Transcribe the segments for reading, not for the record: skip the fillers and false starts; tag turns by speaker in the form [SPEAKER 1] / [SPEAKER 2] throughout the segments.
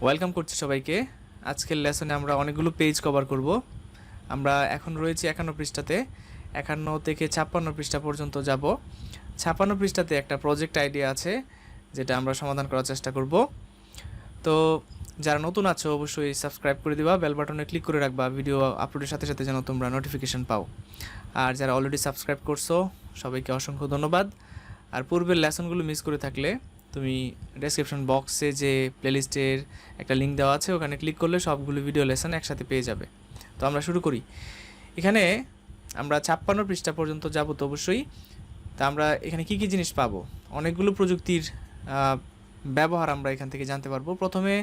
[SPEAKER 1] Welcome করছি সবাইকে। আজকের লেসনে আমরা অনেকগুলো পেজ কভার করব। আমরা এখন রয়েছি 51 পৃষ্ঠাতে। 51 থেকে 56 পৃষ্ঠা পর্যন্ত যাব। 56 পৃষ্ঠাতে একটা প্রজেক্ট আইডিয়া আছে, যেটা আমরা সমাধান করার চেষ্টা করব। তো যারা নতুন আছো অবশ্যই সাবস্ক্রাইব করে দিবা, বেল বাটনে ক্লিক করে রাখবা ভিডিও আপলোডের সাথে সাথে যেন তোমরা নোটিফিকেশন পাও। আর যারা অলরেডি সাবস্ক্রাইব করছো সবাইকে অসংখ্য ধন্যবাদ। আর পূর্বের লেসনগুলো মিস করে থাকলে তুমি ডেসক্রিপশন বক্সে যে প্লেলিস্টের একটা লিঙ্ক দেওয়া আছে, ওখানে ক্লিক করলে সবগুলো ভিডিও লেসন একসাথে পেয়ে যাবে। তো আমরা শুরু করি। এখানে আমরা 56 পৃষ্ঠা পর্যন্ত যাব তো অবশ্যই। তা আমরা এখানে কি কি জিনিস পাবো? অনেকগুলো প্রযুক্তির ব্যবহার আমরা এখান থেকে জানতে পারবো। প্রথমে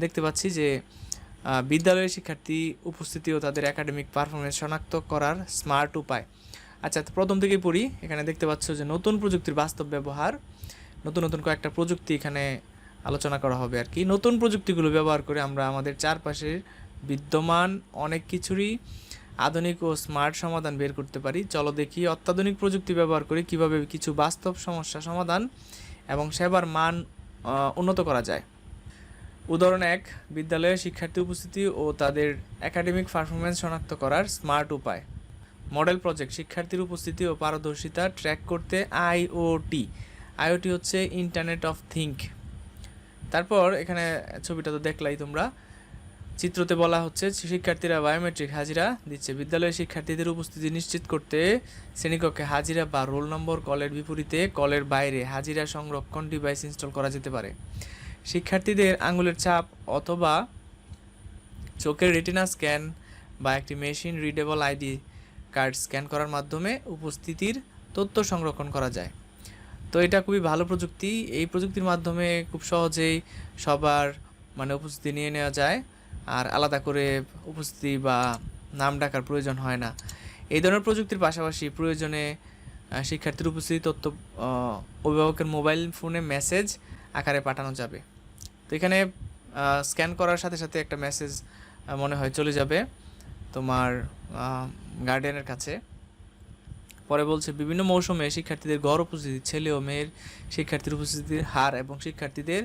[SPEAKER 1] দেখতে পাচ্ছি যে বিদ্যালয়ের শিক্ষার্থী উপস্থিতি ও তাদের একাডেমিক পারফরমেন্স শনাক্ত করার স্মার্ট উপায়। আচ্ছা, প্রথম থেকেই পড়ি। এখানে দেখতে পাচ্ছ যে নতুন প্রযুক্তির বাস্তব ব্যবহার, নতুন নতুন কয়েকটা প্রযুক্তি এখানে আলোচনা করা হবে আর কি। নতুন প্রযুক্তিগুলো ব্যবহার করে আমরা আমাদের চারপাশের বিদ্যমান অনেক কিছুরই আধুনিক ও স্মার্ট সমাধান বের করতে পারি। চলো দেখি অত্যাধুনিক প্রযুক্তি ব্যবহার করে কিভাবে কিছু বাস্তব সমস্যা সমাধান এবং সেবার মান উন্নত করা যায়। উদাহরণ 1, বিদ্যালয়ে শিক্ষার্থী উপস্থিতি ও তাদের একাডেমিক পারফরমেন্স শনাক্ত করার স্মার্ট উপায়। মডেল প্রজেক্ট, শিক্ষার্থীর উপস্থিতি ও পারদর্শিতা ট্র্যাক করতে আইওটি। আইওটি হচ্ছে ইন্টারনেট অফ থিঙ্ক। তারপর এখানে ছবিটা তো দেখলাই তোমরা। চিত্রতে বলা হচ্ছে শিক্ষার্থীরা বায়োমেট্রিক হাজিরা দিচ্ছে। বিদ্যালয়ের শিক্ষার্থীদের উপস্থিতি নিশ্চিত করতে শ্রেণীকক্ষে হাজিরা বা রোল নম্বর কলের বিপরীতে কলের বাইরে হাজিরা সংরক্ষণ ডিভাইস ইনস্টল করা যেতে পারে। শিক্ষার্থীদের আঙুলের ছাপ অথবা চোখের রেটিনা স্ক্যান বা একটি machine readable ID card scan করার মাধ্যমে উপস্থিতির তথ্য সংরক্ষণ করা যায়। তো এটা খুবই ভালো প্রযুক্তি। এই প্রযুক্তির মাধ্যমে খুব সহজেই সবার উপস্থিতি নিয়ে নেওয়া যায়, আর আলাদা করে উপস্থিতি বা নাম ডাকার প্রয়োজন হয় না। এই ধরনের প্রযুক্তির পাশাপাশি প্রয়োজনে শিক্ষার্থীর উপস্থিতি তথ্য অভিভাবকের মোবাইল ফোনে মেসেজ আকারে পাঠানো যাবে। তো এখানে স্ক্যান করার সাথে সাথে একটা মেসেজ মনে হয় চলে যাবে তোমার গার্ডিয়ানের কাছে। পরে বলছে বিভিন্ন মৌসুমে শিক্ষার্থীদের গড় উপস্থিতি, ছেলে ও মেয়ের শিক্ষার্থীর উপস্থিতির হার এবং শিক্ষার্থীদের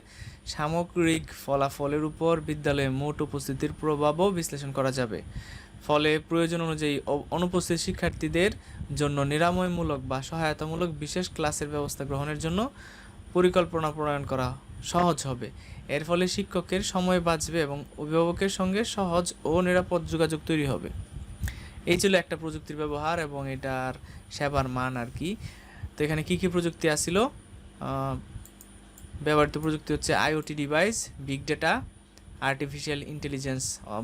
[SPEAKER 1] সামগ্রিক ফলাফলের উপর বিদ্যালয়ে মোট উপস্থিতির প্রভাবও বিশ্লেষণ করা যাবে। ফলে প্রয়োজন অনুযায়ী অনুপস্থিত শিক্ষার্থীদের জন্য নিরাময়মূলক বা সহায়তামূলক বিশেষ ক্লাসের ব্যবস্থা গ্রহণের জন্য পরিকল্পনা প্রণয়ন করা সহজ হবে। এর ফলে শিক্ষকের সময় বাঁচবে এবং অভিভাবকের সঙ্গে সহজ ও নিরাপদ যোগাযোগ তৈরি হবে। এই ছিল একটা প্রযুক্তির ব্যবহার এবং এটার সেবার মান আর কি। তো এখানে কি কি প্রযুক্তি আসছিল? ব্যবহৃত প্রযুক্তি হচ্ছে IoT device, big data, artificial intelligence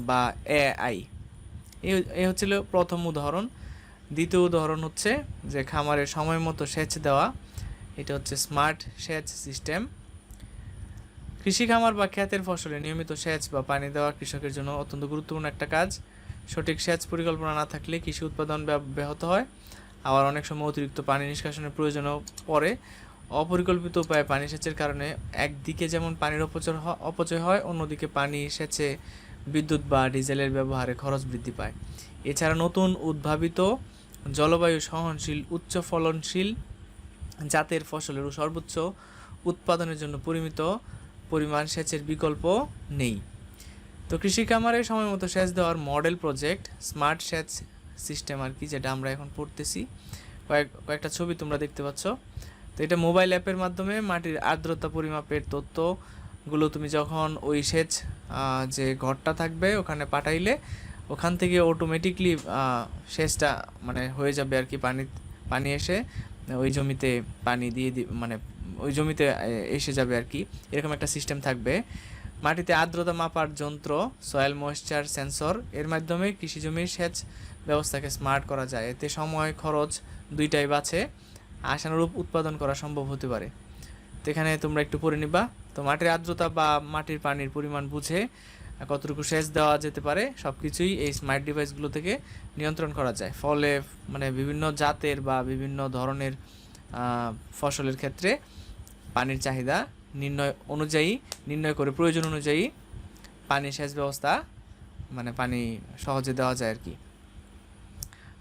[SPEAKER 1] বা এআই। এই হচ্ছিল প্রথম উদাহরণ। দ্বিতীয় উদাহরণ হচ্ছে যে খামারের সময় মতো সেচ দেওয়া। এটা হচ্ছে স্মার্ট সেচ সিস্টেম। কৃষি খামার বা ক্ষেতের ফসলে নিয়মিত সেচ বা পানি দেওয়া কৃষকের জন্য অত্যন্ত গুরুত্বপূর্ণ একটা কাজ। সঠিক সেচ পরিকল্পনা না থাকলে কৃষি উৎপাদন ব্যাহত হয়, আবার অনেক সময় অতিরিক্ত পানি নিষ্কাশনের প্রয়োজনও পড়ে। অপরিকল্পিত উপায়ে পানি সেচের কারণে একদিকে যেমন পানির অপচয় হয়, অন্যদিকে পানি সেচে বিদ্যুৎ বা ডিজেলের ব্যবহারে খরচ বৃদ্ধি পায়। এছাড়া নতুন উদ্ভাবিত জলবায়ু সহনশীল উচ্চ ফলনশীল জাতের ফসলের সর্বোচ্চ উৎপাদনের জন্য পরিমিত পরিমাণ সেচের বিকল্প নেই। তো কৃষি খামারে সময় মতো সেচ দেওয়ার মডেল প্রজেক্ট স্মার্ট সেচ সিস্টেম আর কি, যেটা আমরা এখন পড়তেছি। কয়েকটা ছবি তোমরা দেখতে পাচ্ছ। তো এটা মোবাইল অ্যাপের মাধ্যমে মাটির আর্দ্রতা পরিমাপের তথ্যগুলো তুমি যখন ওই সেচ যে ঘরটা থাকবে ওখানে পাঠাইলে ওখান থেকে অটোমেটিকলি সেচটা হয়ে যাবে আর কি। পানি এসে ওই জমিতে পানি দিয়ে ওই জমিতে এসে যাবে আর কি। এরকম একটা সিস্টেম থাকবে। মাটিতে আর্দ্রতা মাপার যন্ত্র সয়েল ময়েশ্চার সেন্সর, এর মাধ্যমে কৃষি জমির সেচ ব্যবস্থাকে স্মার্ট করা যায়। এতে সময় খরচ দুইটাই বাঁচে, আশানুরূপ উৎপাদন করা সম্ভব হতে পারে। তো এখানে তোমরা একটু পড়ে নিবা। তো মাটির আর্দ্রতা বা মাটির পানির পরিমাণ বুঝে কতটুকু সেচ দেওয়া যেতে পারে সব কিছুই এই স্মার্ট ডিভাইসগুলো থেকে নিয়ন্ত্রণ করা যায়। ফলে বিভিন্ন জাতের বা বিভিন্ন ধরনের ফসলের ক্ষেত্রে পানির চাহিদা নির্ণয় করে প্রয়োজন অনুযায়ী পানি সেচ ব্যবস্থা পানি সহজে দেওয়া যায় আর কি।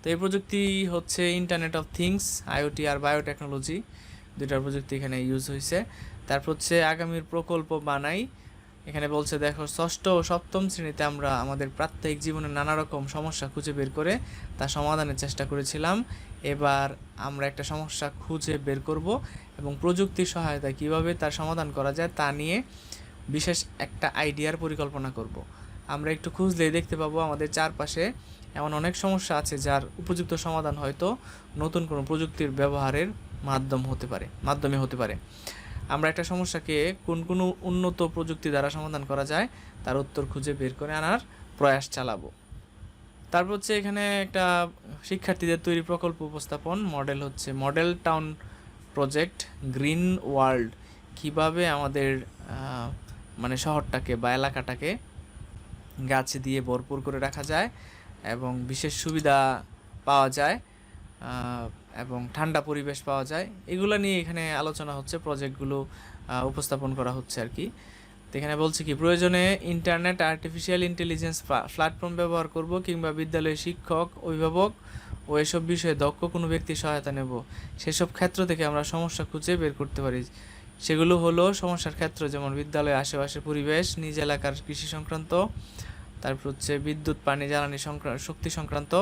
[SPEAKER 1] তো এই প্রযুক্তি হচ্ছে ইন্টারনেট অফ থিংস, আইওটি আর বায়োটেকনোলজি, দুইটার প্রযুক্তি এখানে ইউজ হয়েছে। তারপর হচ্ছে আগামীর প্রকল্প বানাই এখানে বলছে দেখো, ষষ্ঠ ও সপ্তম শ্রেণীতে আমরা আমাদের প্রাত্যহিক জীবনে নানা রকম সমস্যা খুঁজে বের করে তা সমাধানের চেষ্টা করেছিলাম। এবার আমরা একটা সমস্যা খুঁজে বের করব এবং প্রযুক্তির সহায়তায় কীভাবে তার সমাধান করা যায় তা নিয়ে বিশেষ একটা আইডিয়ার পরিকল্পনা করব। আমরা একটু খুঁজলেই দেখতে পাবো আমাদের চারপাশে এমন অনেক সমস্যা আছে যার উপযুক্ত সমাধান হয়তো নতুন কোনো প্রযুক্তির ব্যবহারের মাধ্যমে হতে পারে। আমরা একটা সমস্যাকে কোন কোনো উন্নত প্রযুক্তি দ্বারা সমাধান করা যায় তার উত্তর খুঁজে বের করে আনার প্রয়াস চালাবো। তারপর হচ্ছে এখানে একটা শিক্ষার্থীদের তৈরি প্রকল্প উপস্থাপন, মডেল হচ্ছে model town project green world. কীভাবে আমাদের মানে শহরটাকে বা এলাকাটাকে গাছ দিয়ে ভরপুর করে রাখা যায় এবং বিশেষ সুবিধা পাওয়া যায় এবং ঠান্ডা পরিবেশ পাওয়া যায়, এগুলো নিয়ে এখানে আলোচনা হচ্ছে, প্রজেক্টগুলো উপস্থাপন করা হচ্ছে আর কি। তো এখানে বলছে কি, প্রয়োজনে ইন্টারনেট আর্টিফিশিয়াল ইন্টেলিজেন্স প্ল্যাটফর্ম ব্যবহার করব কিংবা বিদ্যালয়ের শিক্ষক, অভিভাবক ও এসব বিষয়ে দক্ষ কোনো ব্যক্তির সহায়তা নেব। সেসব ক্ষেত্র থেকে আমরা সমস্যা খুঁজে বের করতে পারি। সেগুলো হলো সমস্যার ক্ষেত্র যেমন বিদ্যালয়ের আশেপাশের পরিবেশ, নিজ এলাকার কৃষি সংক্রান্ত, তারপর হচ্ছে বিদ্যুৎ, পানি, জ্বালানি শক্তি সংক্রান্ত,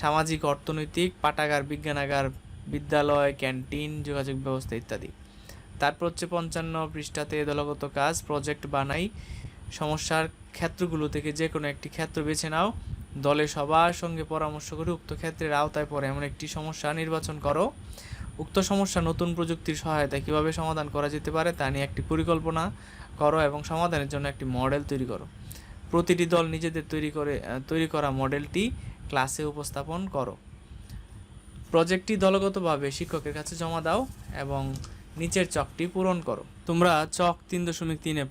[SPEAKER 1] সামাজিক, অর্থনৈতিক, পাঠাগার, বিজ্ঞানাগার, বিদ্যালয়, ক্যান্টিন, যোগাযোগ ব্যবস্থা ইত্যাদি। তারপর হচ্ছে 55 পৃষ্ঠাতে দলগত কাজ, প্রজেক্ট বানাই। সমস্যার ক্ষেত্রগুলো থেকে যে কোনো একটি ক্ষেত্র বেছে নাও, দলে সবার সঙ্গে পরামর্শ করে উক্ত ক্ষেত্রের আওতায় পড়ে এমন একটি সমস্যা নির্বাচন করো। উক্ত সমস্যা নতুন প্রযুক্তির সহায়তায় কীভাবে সমাধান করা যেতে পারে তা নিয়ে একটি পরিকল্পনা করো এবং সমাধানের জন্য একটি মডেল তৈরি করো। প্রতিটি দল নিজেদের তৈরি করা মডেলটি ক্লাসে উপস্থাপন করো। প্রজেক্টটি দলগতভাবে শিক্ষকের কাছে জমা দাও এবং নিচের চকটি পূরণ করো। তোমরা চক 3.3-এ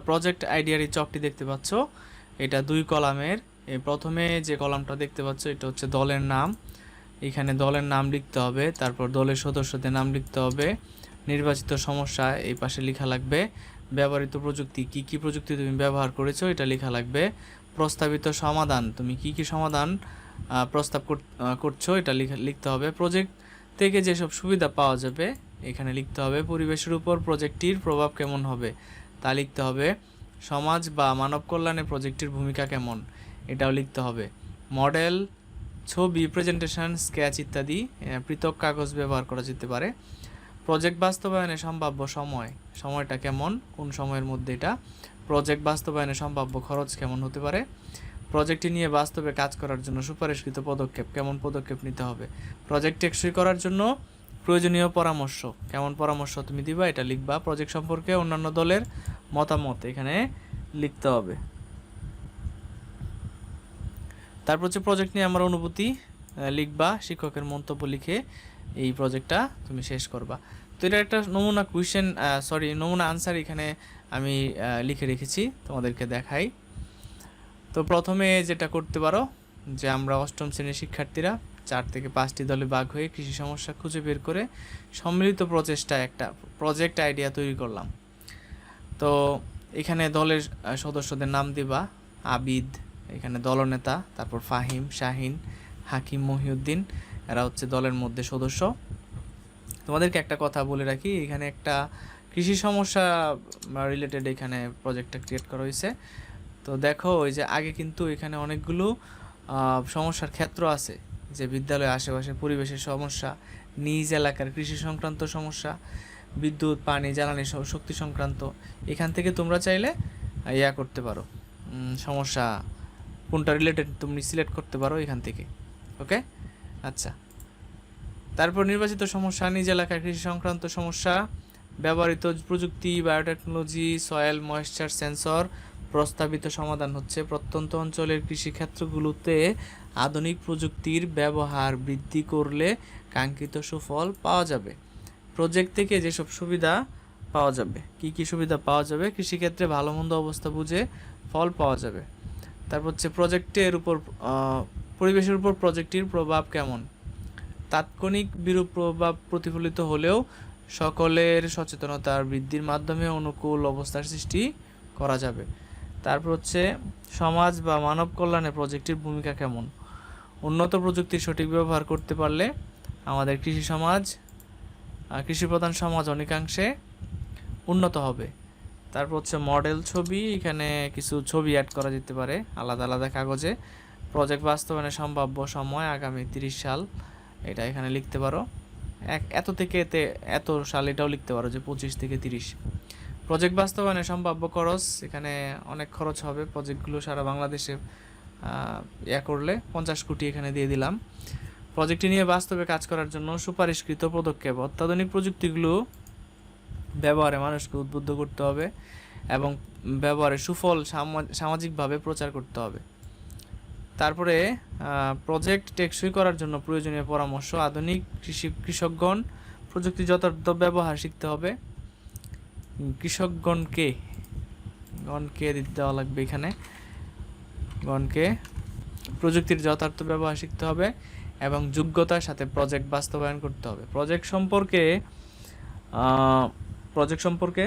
[SPEAKER 1] প্রজেক্ট আইডিয়ার এই চকটি দেখতে পাচ্ছ। এটা 2 কলামের। এই প্রথমে যে কলামটা দেখতে পাচ্ছ এটা হচ্ছে দলের নাম। এখানে দলের নাম লিখতে হবে, তারপর দলের সদস্যদের নাম লিখতে হবে, নির্বাচিত সমস্যা এই পাশে লেখা লাগবে, ব্যবহৃত প্রযুক্তি, কি কি প্রযুক্তি তুমি ব্যবহার করেছো এটা লেখা লাগবে, প্রস্তাবিত সমাধান, তুমি কি কি সমাধান প্রস্তাব করছো এটা লিখতে হবে, প্রজেক্ট থেকে যেসব সুবিধা পাওয়া যাবে এখানে লিখতে হবে, পরিবেশের উপর প্রজেক্টটির প্রভাব কেমন হবে তা লিখতে হবে, সমাজ বা মানব কল্যাণে প্রজেক্টটির ভূমিকা কেমন এটাও লিখতে হবে, মডেল, ছবি, প্রেজেন্টেশন, স্কেচ ইত্যাদি পৃথক কাগজ ব্যবহার করা যেতে পারে। প্রজেক্ট বাস্তবায়নে সম্ভাব্য সময়টা কেমন, কোন সময়ের মধ্যে এটা, প্রজেক্ট বাস্তবায়নে সম্ভাব্য খরচ কেমন হতে পারে, প্রজেক্টটি নিয়ে বাস্তবে কাজ করার জন্য সুপারিশকৃত পদক্ষেপ, কেমন পদক্ষেপ নিতে হবে, প্রজেক্ট টেকসই করার জন্য প্রয়োজনীয় পরামর্শ, কেমন পরামর্শ তুমি দিবা এটা লিখবা, প্রজেক্ট সম্পর্কে অন্যান্য দলের মতামত এখানে লিখতে হবে। তারপর হচ্ছে প্রজেক্ট নিয়ে আমার অনুভূতি লিখবা, শিক্ষকের মন্তব্য লিখে এই প্রজেক্টটা তুমি শেষ করবা। তো এটা একটা নমুনা আনসার এখানে আমি লিখে রেখেছি, তোমাদেরকে দেখাই। তো প্রথমে যেটা করতে পারো যে আমরা 8ম শ্রেণীর শিক্ষার্থীরা 4 থেকে 5টি দলে ভাগ হয়ে কৃষি সমস্যা খুঁজে বের করে সম্মিলিত প্রচেষ্টায় একটা প্রজেক্ট আইডিয়া তৈরি করলাম। তো এখানে দলের সদস্যদের নাম দিবা, আবিদ এখানে দলনেতা, তারপর ফাহিম, শাহিন, হাকিম, মহিউদ্দিন, এরা হচ্ছে দলের মধ্যে সদস্য। তোমাদেরকে একটা কথা বলে রাখি, এখানে একটা কৃষি সমস্যা রিলেটেড এখানে প্রজেক্টটা ক্রিয়েট করা হয়েছে। তো দেখো ওই যে আগে কিন্তু এখানে অনেকগুলো সমস্যার ক্ষেত্র আছে, যে বিদ্যালয়ের আশেপাশে পরিবেশের সমস্যা, নিজ এলাকার কৃষি সংক্রান্ত সমস্যা, বিদ্যুৎ, পানি, জ্বালানি শক্তি সংক্রান্ত। এখান থেকে তোমরা চাইলে করতে পারো, সমস্যা কোনটা রিলেটেড তুমি সিলেক্ট করতে পারো এখান থেকে। ওকে, আচ্ছা। তারপর নির্বাচিত সমস্যা, নিজ এলাকার কৃষি সংক্রান্ত সমস্যা, ব্যবহৃত প্রযুক্তি, বায়োটেকনোলজি, সয়েল ময়েশ্চার সেন্সর। প্রস্তাবিত সমাধান হচ্ছে প্রত্যন্ত অঞ্চলের কৃষিক্ষেত্রগুলোতে আধুনিক প্রযুক্তির ব্যবহার বৃদ্ধি করলে কাঙ্ক্ষিত সুফল পাওয়া যাবে। প্রজেক্ট থেকে যেসব সুবিধা পাওয়া যাবে, কি কি সুবিধা পাওয়া যাবে, কৃষিক্ষেত্রে ভালো মন্দ অবস্থা বুঝে ফল পাওয়া যাবে। তারপর হচ্ছে পরিবেশের উপর প্রজেক্টটির প্রভাব কেমন, তাৎক্ষণিক বিরূপ প্রভাব প্রতিফলিত হলেও সকলের সচেতনতার বৃদ্ধির মাধ্যমে অনুকূল অবস্থার সৃষ্টি করা যাবে। তারপর হচ্ছে সমাজ বা মানব কল্যাণে প্রজেক্টটির ভূমিকা কেমন, উন্নত প্রযুক্তির সঠিক ব্যবহার করতে পারলে আমাদের কৃষি প্রধান সমাজ অনেকাংশে উন্নত হবে। তারপর হচ্ছে মডেল ছবি, এখানে কিছু ছবি অ্যাড করা যেতে পারে আলাদা আলাদা কাগজে। প্রজেক্ট বাস্তবায়নের সম্ভাব্য সময় আগামী 30 সাল, এটা এখানে লিখতে পারো। এত থেকে এত সাল এটাও লিখতে পারো যে 25 থেকে 30। প্রজেক্ট বাস্তবায়নের সম্ভাব্য খরচ, এখানে অনেক খরচ হবে প্রজেক্টগুলো সারা বাংলাদেশে করলে 50 কোটি এখানে দিয়ে দিলাম। প্রজেক্টটি নিয়ে বাস্তবে কাজ করার জন্য সুপারিশকৃত পদক্ষেপ, অত্যাধুনিক প্রযুক্তিগুলো ব্যবহারে মানুষকে উদ্বুদ্ধ করতে হবে এবং ব্যবহারের সুফল সামাজিকভাবে প্রচার করতে হবে। তারপরে প্রজেক্ট টেকসই করার জন্য প্রয়োজনীয় পরামর্শ, আধুনিক কৃষকগণ প্রযুক্তি যথার্থ ব্যবহার শিখতে হবে। কৃষকগণকে দিতে দেওয়া লাগবে এখানে, গণকে প্রযুক্তির যথার্থ ব্যবহার শিখতে হবে এবং যোগ্যতার সাথে প্রজেক্ট বাস্তবায়ন করতে হবে। প্রজেক্ট সম্পর্কে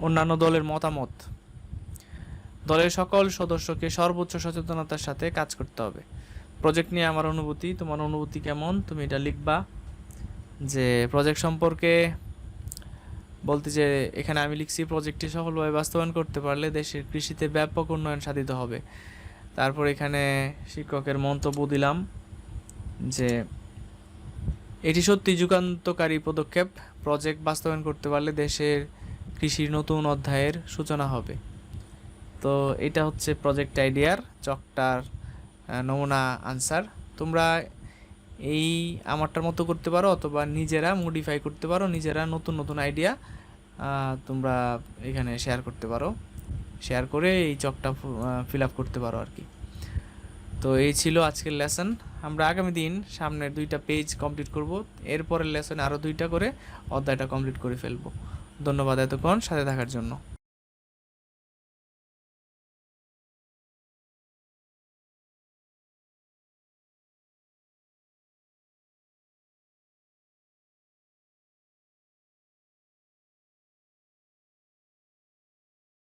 [SPEAKER 1] অন্যান্য দলের মতামত, দলের সকল সদস্যকে সর্বোচ্চ সচেতনতার সাথে কাজ করতে হবে। প্রজেক্ট নিয়ে আমার অনুভূতি, তোমার অনুভূতি কেমন, তুমি এটা লিখবা। যে প্রজেক্ট সম্পর্কে বলতে যে এখানে আমি লিখছি, প্রজেক্টটি সফলভাবে বাস্তবায়ন করতে পারলে দেশের কৃষিতে ব্যাপক উন্নয়ন সাধিত হবে। তারপর এখানে শিক্ষকের মন্তব্য দিলাম যে এটি সত্যি যুগান্তকারী পদক্ষেপ, প্রজেক্ট বাস্তবায়ন করতে পারলে দেশের কৃষির নতুন অধ্যায়ের সূচনা হবে। তো এটা হচ্ছে প্রজেক্ট আইডিয়ার চকটার নমুনা আনসার। তোমরা এই আমারটার মতো করতে পারো অথবা নিজেরা মডিফাই করতে পারো, নিজেরা নতুন নতুন আইডিয়া তোমরা এখানে শেয়ার করতে পারো, শেয়ার করে এই চকটা ফিল আপ করতে পারো আর কি। তো এই ছিল আজকের লেসন। আমরা আগামী দিন সামনের 2টা পেজ কমপ্লিট করব, এরপরের লেসনে আরও 2টা করে অধ্যায়টা কমপ্লিট করে ফেলবো। ধন্যবাদ এতক্ষণ সাথে থাকার জন্য।